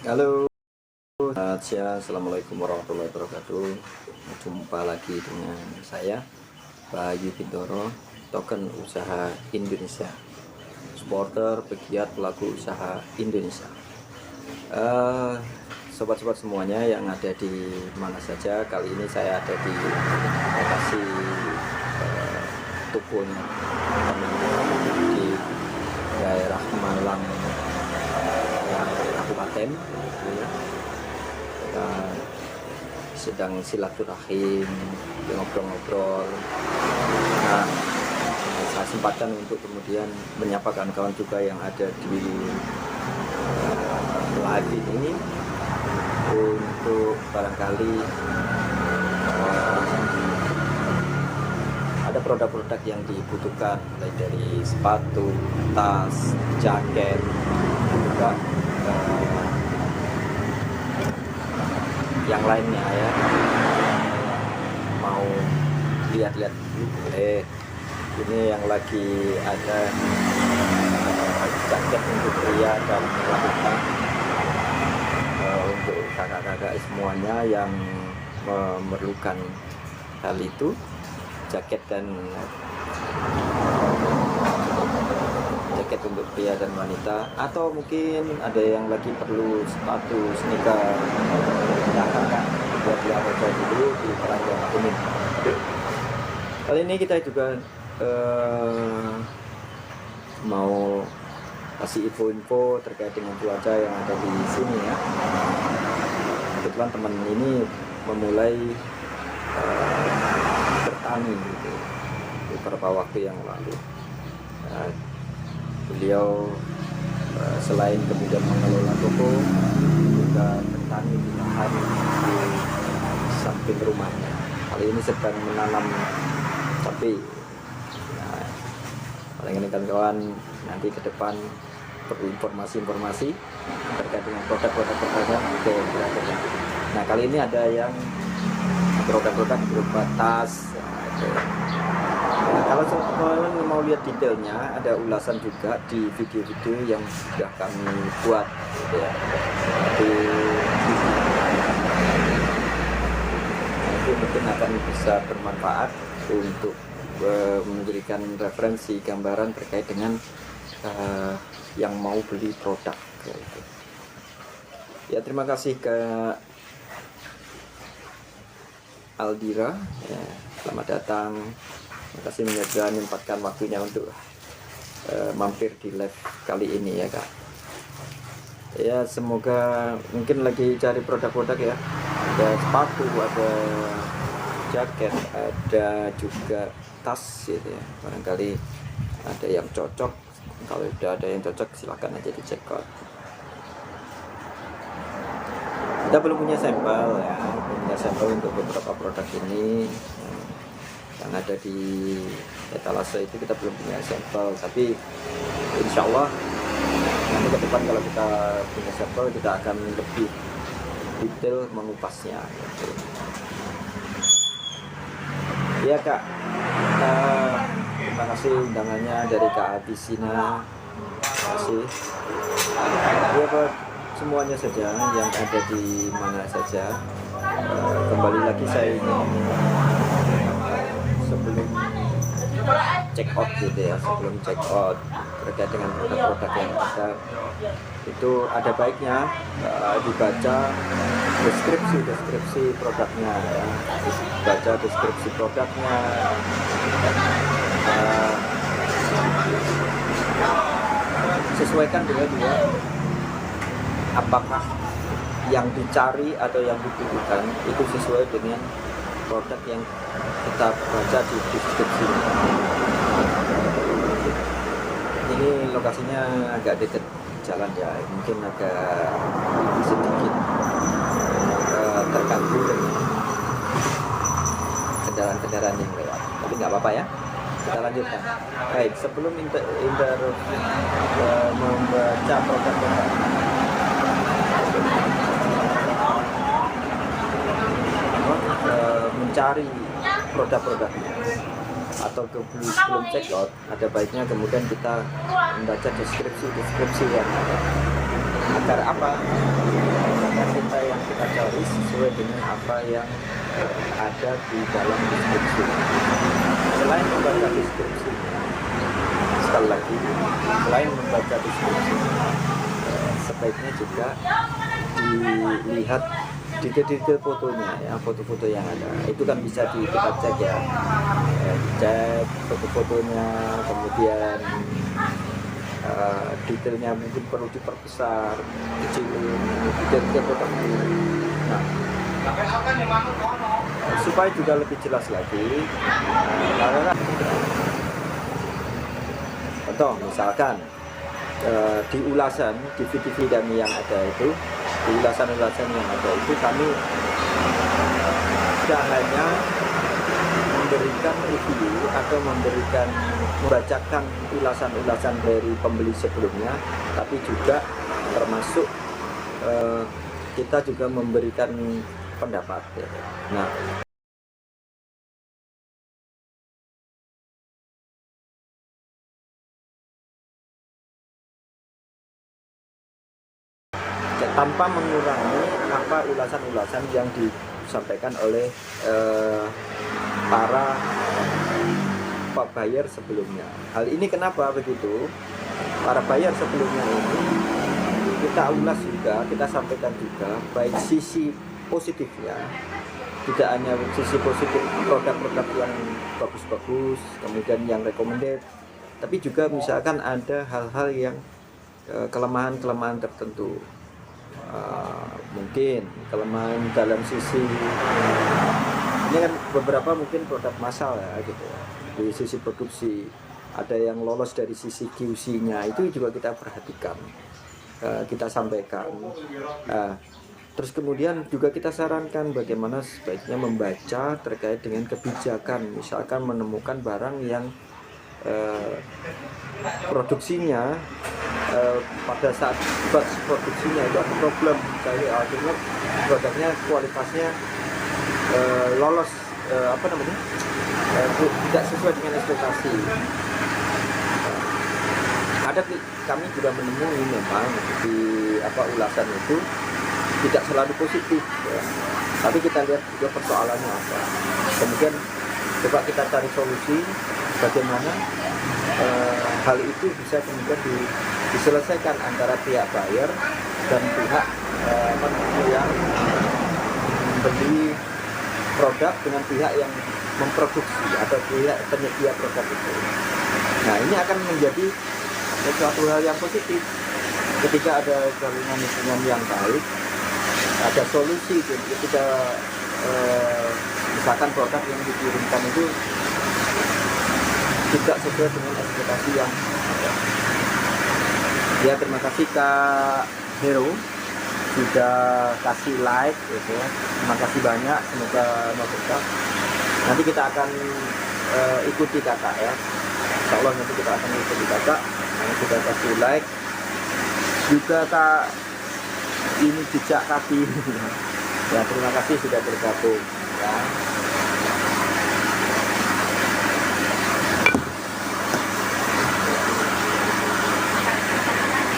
Halo, selamat siang. Assalamualaikum warahmatullahi wabarakatuh. Jumpa lagi dengan saya, Bayu Bintoro, Token Usaha Indonesia, supporter pegiat pelaku usaha Indonesia. Sobat-sobat semuanya yang ada di mana saja, kali ini saya ada di lokasi tokonya di daerah Malang, Kabupaten. Kita sedang silaturahim, ngobrol-ngobrol. Nah, saya sempatkan untuk kemudian menyapa kawan-kawan juga yang ada di live ini untuk barangkali ada produk-produk yang dibutuhkan, mulai dari sepatu, tas, jaket, juga yang lainnya ya. Mau lihat-lihat dulu boleh. Ini yang lagi ada jaket untuk pria dan wanita, untuk kakak-kakak semuanya yang memerlukan hal itu, jaket untuk pria dan wanita, atau mungkin ada yang lagi perlu sepatu sneaker buat lihat aja dulu di Keranjang Kuning. Kali ini kita juga mau kasih info-info terkait dengan cuaca yang ada di sini ya. Kebetulan teman ini memulai bertani gitu, beberapa waktu yang lalu. Beliau selain kemudian mengelola toko, juga bertani di lahan di samping rumahnya. Kali ini sedang menanam cabai. Nah, paling ini kawan-kawan nanti ke depan perlu informasi terkait dengan produk-produk perdagangan itu. Nah, kali ini ada yang produk-produk berupa tas. Nah, kalau teman-teman mau lihat detailnya, ada ulasan juga di video-video yang sudah kami buat gitu ya. Itu mungkin akan bisa bermanfaat untuk memberikan referensi gambaran terkait dengan yang mau beli produk gitu. Ya, terima kasih ke Aldira ya, selamat datang. Terima kasih sudah menyempatkan waktunya untuk mampir di live kali ini ya Kak. Ya, semoga mungkin lagi cari produk-produk ya. Ada sepatu, ada jaket, ada juga tas gitu ya. Barangkali ada yang cocok. Kalau sudah ada yang cocok silakan aja dicek out. Kita belum punya sampel ya, punya sampel untuk beberapa produk ini yang ada di etalase itu. Kita belum punya sampel, tapi insya Allah nanti ke depan kalau kita punya sampel kita akan lebih detail mengupasnya gitu. Ya Kak, terima kasih undangannya dari Kak Abisina. Terima kasih ya buat semuanya saja yang ada di mana saja. Kembali lagi saya ingin sebelum check out gitu ya, sebelum check out terkait dengan produk-produk yang ada, itu ada baiknya dibaca deskripsi produknya ya. Baca deskripsi produknya, sesuaikan dengan juga apakah yang dicari atau yang dibutuhkan itu sesuai dengan produk yang kita baca di deskripsi. Ini lokasinya agak dekat jalan ya, mungkin agak sedikit terganggu dengan kendaraan-kendaraan yang lewat, tapi nggak apa-apa ya, kita lanjutkan. Baik, sebelum membaca produk-produk, mencari produk-produknya atau sebelum check out, ada baiknya kemudian kita membaca deskripsi yang ada. Agar apa? Cita-cita yang kita cari sesuai dengan apa yang ada di dalam deskripsi. Selain membaca deskripsinya, sekali lagi, selain membaca deskripsinya, sebaiknya juga dilihat detail-detail fotonya, ya, foto-foto yang ada. Itu kan bisa kita cek ya, dicek foto-fotonya, kemudian detailnya mungkin perlu diperbesar, kecilin detail-detail foto. Nah, supaya juga lebih jelas lagi, karena contoh misalkan di ulasan DVD dan yang ada itu, di ulasan-ulasan yang ada itu kami tidak hanya memberikan review atau membacakan ulasan-ulasan dari pembeli sebelumnya, tapi juga termasuk kita juga memberikan pendapat ya. Nah, tanpa mengurangi apa ulasan-ulasan yang disampaikan oleh para buyer sebelumnya. Hal ini kenapa begitu? Para buyer sebelumnya ini kita ulas juga, kita sampaikan juga baik sisi positifnya, tidak hanya sisi positif produk-produk yang bagus-bagus, kemudian yang recommended, tapi juga misalkan ada hal-hal yang kelemahan-kelemahan tertentu. Mungkin kelemahan dalam sisi ini kan beberapa mungkin produk massal ya gitu ya. Di sisi produksi ada yang lolos dari sisi QC-nya, itu juga kita perhatikan, kita sampaikan. Terus kemudian juga kita sarankan bagaimana sebaiknya membaca terkait dengan kebijakan, misalkan menemukan barang yang produksinya pada saat batch produksinya itu ada problem, jadi akhirnya produknya kualitasnya lolos tidak sesuai dengan ekspektasi. Ada kami juga menemui memang di ulasan itu tidak selalu positif ya. Tapi kita lihat juga persoalannya apa, kemudian coba kita cari solusi bagaimana hal itu bisa kemudian diselesaikan antara pihak buyer dan pihak yang membeli produk dengan pihak yang memproduksi atau pihak penyedia produk itu. Nah, ini akan menjadi suatu hal yang positif ketika ada jalinan hubungan yang baik, ada solusi ketika misalkan produk yang dikirimkan itu tidak sesuai dengan ekspektasi yang ada. Ya, terima kasih Kak Hero sudah kasih like gitu ya. Terima kasih banyak, semoga berkah. Nanti kita akan ikuti kakak ya. Insya Allah nanti kita akan ikuti kakak. Yang sudah kasih like juga Kak ini jejak kaki. Ya, terima kasih sudah bergabung ya.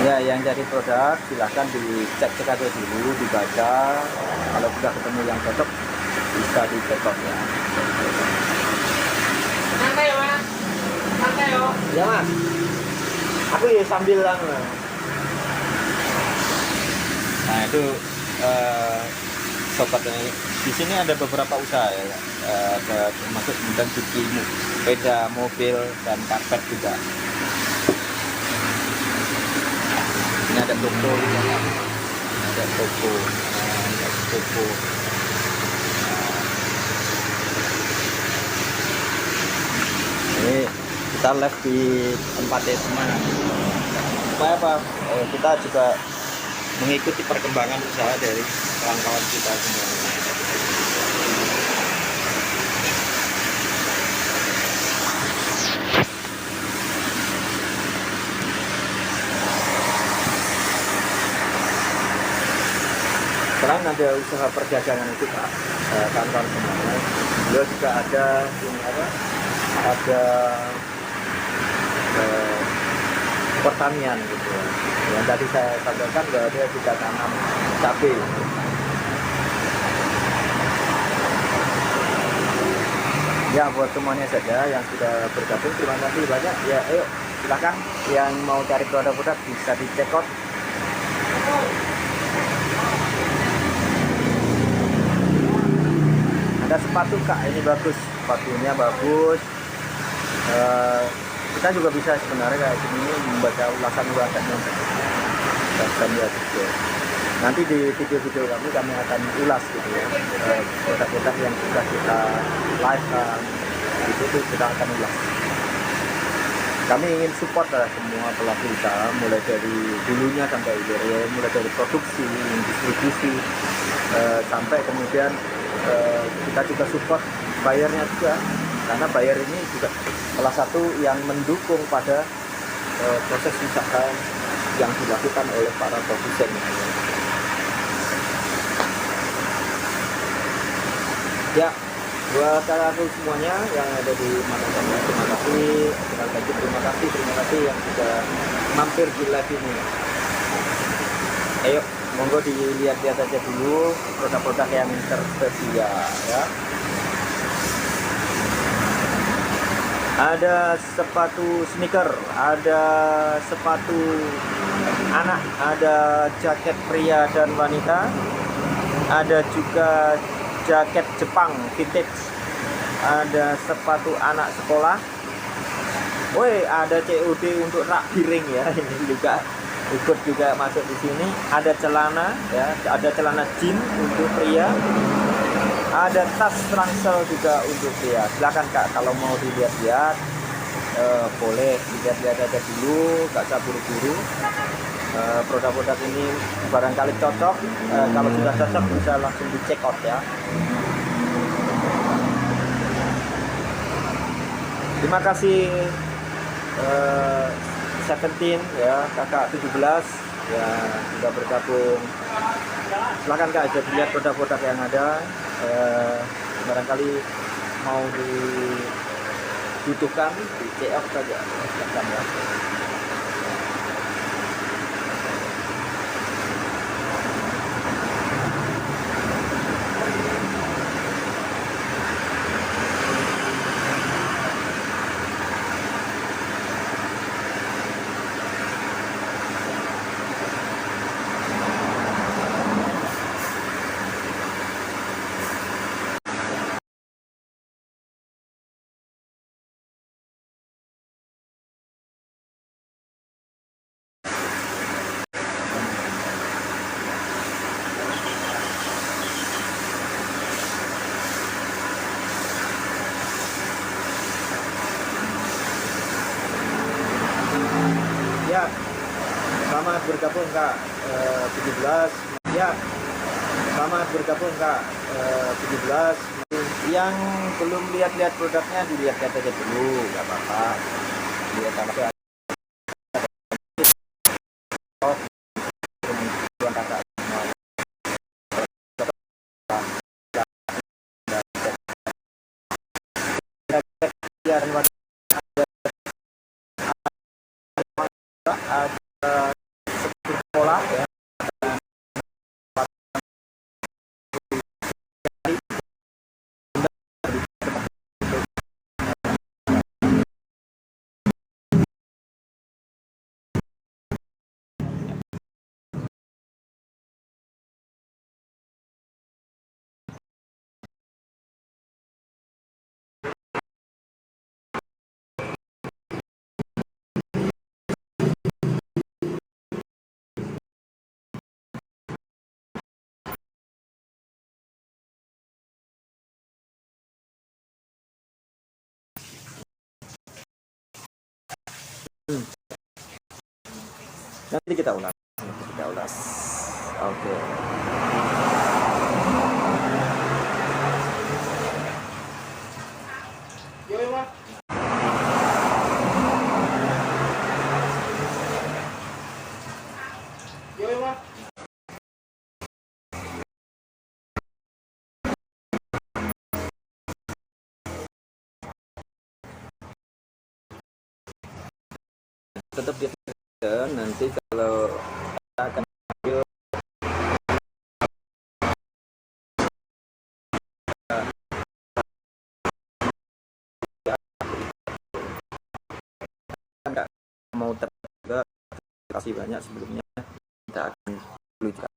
Ya, yang jadi produk silahkan dicek aja dulu, dibaca. Kalau sudah ketemu yang cocok bisa dicocok ya. Santai ya Mas, santai ya. Ya Mas, aku ya sambil lah. Nah itu sobat ini. Di sini ada beberapa usaha ya, termasuk kemudian cuci sepeda, mobil dan karpet juga. Ini ada toko, ada toko. Ini kita live di tempat teman. Supaya apa? Kita juga mengikuti perkembangan usaha dari kawan-kawan kita semua. Selain ada usaha perdagangan itu Pak, kawan-kawan semuanya, beliau juga ada ini ada pertanian gitu ya. Yang tadi saya sampaikan bahwa dia juga tanam cabai. Ya, buat semuanya saja yang sudah bergabung, terima kasih banyak. Ya, ayo silakan yang mau cari produk-produk bisa dicek out. Ada sepatu Kak, ini bagus, sepatunya bagus. Eh, kita juga bisa sebenarnya kayak gini membaca ulasan-ulasannya. Kita lihat gitu. Nanti di video-video kami akan ulas gitu ya, produk-produk yang sudah kita live itu kita akan ulas. Kami ingin support semua pelaku usaha, mulai dari dulunya sampai hilir, mulai dari produksi, distribusi, sampai kemudian kita juga support bayarnya juga, karena bayar ini juga salah satu yang mendukung pada proses usaha yang dilakukan oleh para produsen. Ya, buat aku semuanya yang ada di mana-mana, terima kasih yang sudah mampir di live ini. Ayo, monggo dilihat-lihat aja dulu produk-produk yang tersedia ya. Ada sepatu sneaker, ada sepatu anak, ada jaket pria dan wanita, ada juga jaket Jepang vintage, ada sepatu anak sekolah. Woi, ada COD untuk rak piring ya, ini juga ikut juga masuk di sini. Ada celana ya, ada celana jeans untuk pria, ada tas ransel juga untuk pria. Silakan Kak, kalau mau dilihat-lihat boleh dilihat-lihat aja dulu, gak usah buru-buru. Produk-produk ini barangkali cocok, kalau sudah cocok bisa langsung di check out ya. Terima kasih 17 ya, kakak 17 ya sudah bergabung. Silahkan Kak, aja dilihat produk-produk yang ada, barangkali mau dibutuhkan di check out saja, silahkan ya. Ya, selamat bergabung Kak 17. Ya, selamat bergabung Kak 17. Yang belum lihat-lihat produknya dilihat-lihat aja dulu, nggak apa-apa. Lihat aja. Ada sekolah ya. Nanti kita ulas. Oke. Tetap dia Dan nanti kalau kita akan ambil nggak mau terbuka, terima kasih banyak sebelumnya. Kita akan dulu juga.